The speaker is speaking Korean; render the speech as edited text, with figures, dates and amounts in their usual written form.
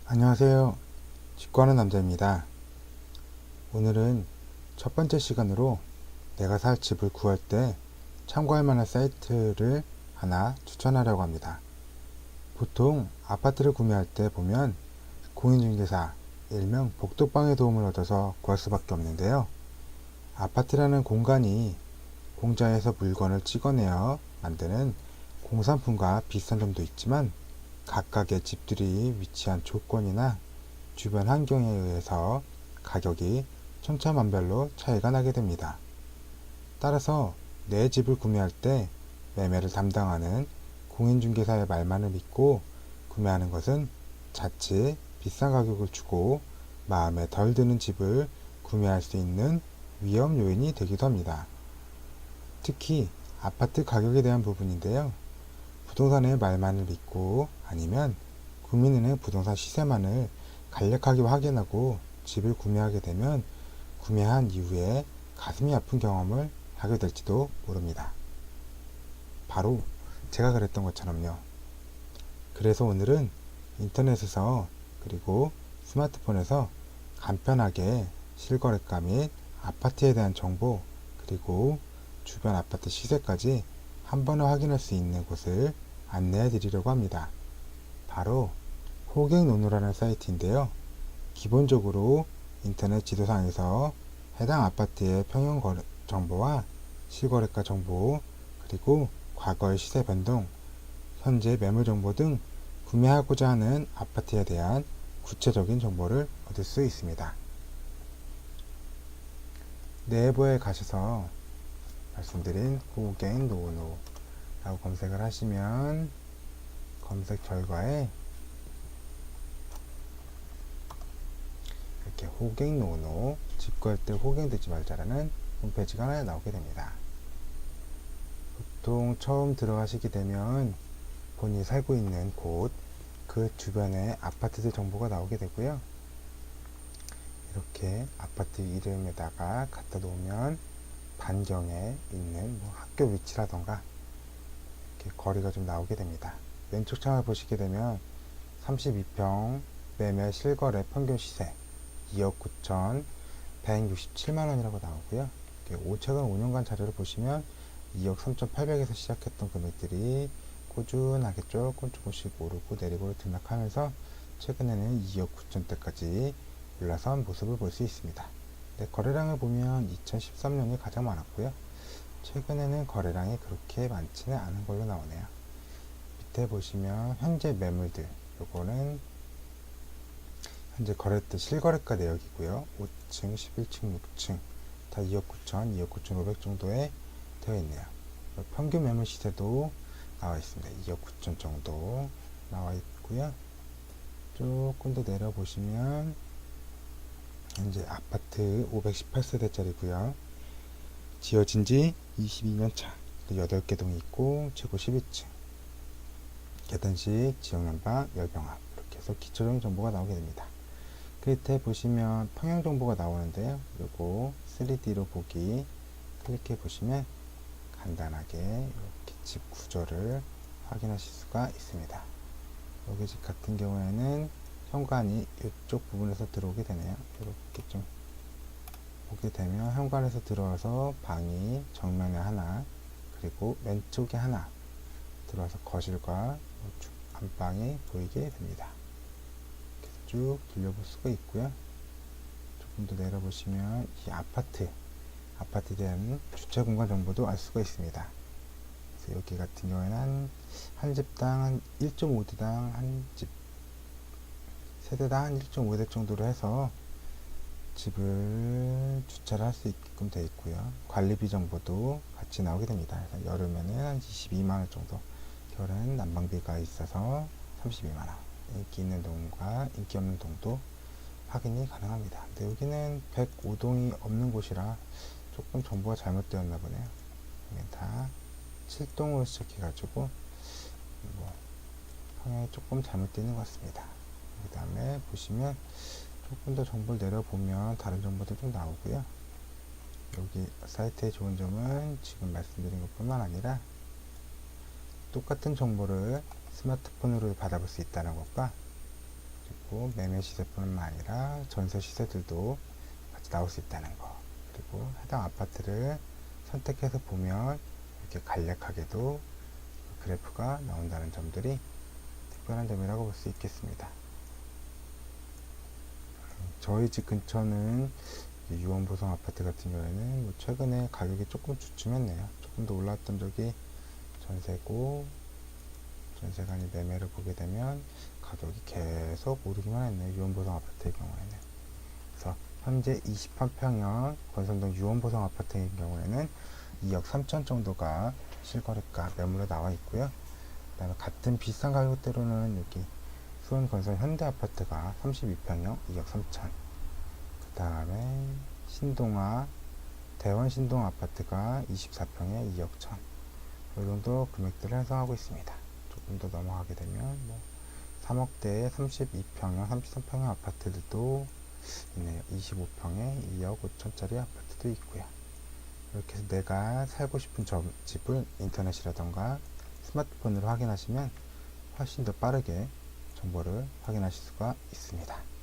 안녕하세요. 직구하는 남자입니다. 오늘은 첫 번째 시간으로 내가 살 집을 구할 때 참고할 만한 사이트를 하나 추천하려고 합니다. 보통 아파트를 구매할 때 보면 공인중개사, 일명 복도방의 도움을 얻어서 구할 수밖에 없는데요. 아파트라는 공간이 공장에서 물건을 찍어내어 만드는 공산품과 비슷한 점도 있지만 각각의 집들이 위치한 조건이나 주변 환경에 의해서 가격이 천차만별로 차이가 나게 됩니다. 따라서 내 집을 구매할 때 매매를 담당하는 공인중개사의 말만을 믿고 구매하는 것은 자칫 비싼 가격을 주고 마음에 덜 드는 집을 구매할 수 있는 위험 요인이 되기도 합니다. 특히 아파트 가격에 대한 부분인데요. 부동산의 말만을 믿고 아니면 국민은행 부동산 시세만을 간략하게 확인하고 집을 구매하게 되면 구매한 이후에 가슴이 아픈 경험을 하게 될지도 모릅니다. 바로 제가 그랬던 것처럼요. 그래서 오늘은 인터넷에서 그리고 스마트폰에서 간편하게 실거래가 및 아파트에 대한 정보 그리고 주변 아파트 시세까지 한 번에 확인할 수 있는 곳을 안내해 드리려고 합니다. 바로 호갱노노라는 사이트인데요. 기본적으로 인터넷 지도상에서 해당 아파트의 평형 정보와 실거래가 정보 그리고 과거의 시세 변동, 현재 매물 정보 등 구매하고자 하는 아파트에 대한 구체적인 정보를 얻을 수 있습니다. 네이버에 가셔서 말씀드린 호갱노노라고 검색을 하시면 검색 결과에 이렇게 호갱노노 집 구할 때 호갱되지 말자라는 홈페이지가 하나 나오게 됩니다. 보통 처음 들어가시게 되면 본인이 살고 있는 곳, 그 주변의 아파트들 정보가 나오게 되고요. 이렇게 아파트 이름에다가 갖다 놓으면 반경에 있는 학교 위치라던가 이렇게 거리가 좀 나오게 됩니다. 왼쪽 창을 보시게 되면 32평 매매 실거래 평균 시세 2억 9천 167만원이라고 나오고요. 최근 5년간 자료를 보시면 2억 3,800에서 시작했던 금액들이 꾸준하게 조금씩 오르고 내리고 등락하면서 최근에는 2억 9천대까지 올라선 모습을 볼 수 있습니다. 거래량을 보면 2013년이 가장 많았고요. 최근에는 거래량이 그렇게 많지는 않은 걸로 나오네요. 밑에 보시면 현재 매물들, 요거는 현재 거래때 실거래가 내역이고요. 5층, 11층, 6층 다 2억 9천, 2억 9천5백 정도에 되어 있네요. 평균 매물 시세도 나와 있습니다. 2억 9천 정도 나와 있고요. 조금 더 내려보시면 현재 아파트 518세대짜리고요. 지어진 지 22년 차 8개 동이 있고 최고 12층 계단식 지역난방 열병합 이렇게 해서 기초적인 정보가 나오게 됩니다. 그 밑에 보시면 평형 정보가 나오는데요. 요거 3D로 보기 클릭해 보시면 간단하게 이렇게 집 구조를 확인하실 수가 있습니다. 여기 집 같은 경우에는 현관이 이쪽 부분에서 들어오게 되네요. 이렇게 좀 보게 되면 현관에서 들어와서 방이 정면에 하나 그리고 왼쪽에 하나 들어와서 거실과 안방이 보이게 됩니다. 이렇게 쭉 둘러볼 수가 있고요. 조금 더 내려보시면 이 아파트에 대한 주차 공간 정보도 알 수가 있습니다. 그래서 여기 같은 경우에는 한 집당 한 1.5대당 한 집 세대당 한 1.5대 정도로 해서 집을 주차를 할 수 있게끔 되어 있고요. 관리비 정보도 같이 나오게 됩니다. 그래서 여름에는 한 22만원 정도, 겨울에는 난방비가 있어서 32만원, 인기 있는 동과 인기 없는 동도 확인이 가능합니다. 근데 여기는 105동이 없는 곳이라 조금 정보가 잘못되었나 보네요. 여기는 다 7동으로 시작해가지고 성향이 조금 잘못되어 있는 것 같습니다. 그 다음에 보시면 조금 더 정보를 내려보면 다른 정보도 좀 나오고요. 여기 사이트의 좋은 점은 지금 말씀드린 것 뿐만 아니라 똑같은 정보를 스마트폰으로 받아볼 수 있다는 것과 그리고 매매 시세뿐만 아니라 전세 시세들도 같이 나올 수 있다는 거. 그리고 해당 아파트를 선택해서 보면 이렇게 간략하게도 그래프가 나온다는 점들이 특별한 점이라고 볼 수 있겠습니다. 저희 집 근처는 유원보성 아파트 같은 경우에는 뭐 최근에 가격이 조금 주춤했네요. 조금 더 올랐던 적이 전세고, 전세간이 매매를 보게 되면 가격이 계속 오르기만 했네요. 유원보성 아파트의 경우에는. 그래서 현재 28평형 권선동 유원보성 아파트의 경우에는 2억 3천 정도가 실거래가 매물로 나와 있고요. 그 다음에 같은 비싼 가격대로는 여기 수원 건설 현대 아파트가 32평형 2억 3천. 그 다음에 신동아 대원 신동 아파트가 24평에 2억 1천. 이 정도 금액들을 형성하고 있습니다. 조금 더 넘어가게 되면 뭐 3억대의 32평형 33평형 아파트들도 있네요. 25평에 2억 5천짜리 아파트도 있고요. 이렇게 해서 내가 살고 싶은 집을 인터넷이라던가 스마트폰으로 확인하시면 훨씬 더 빠르게 정보를 확인하실 수가 있습니다.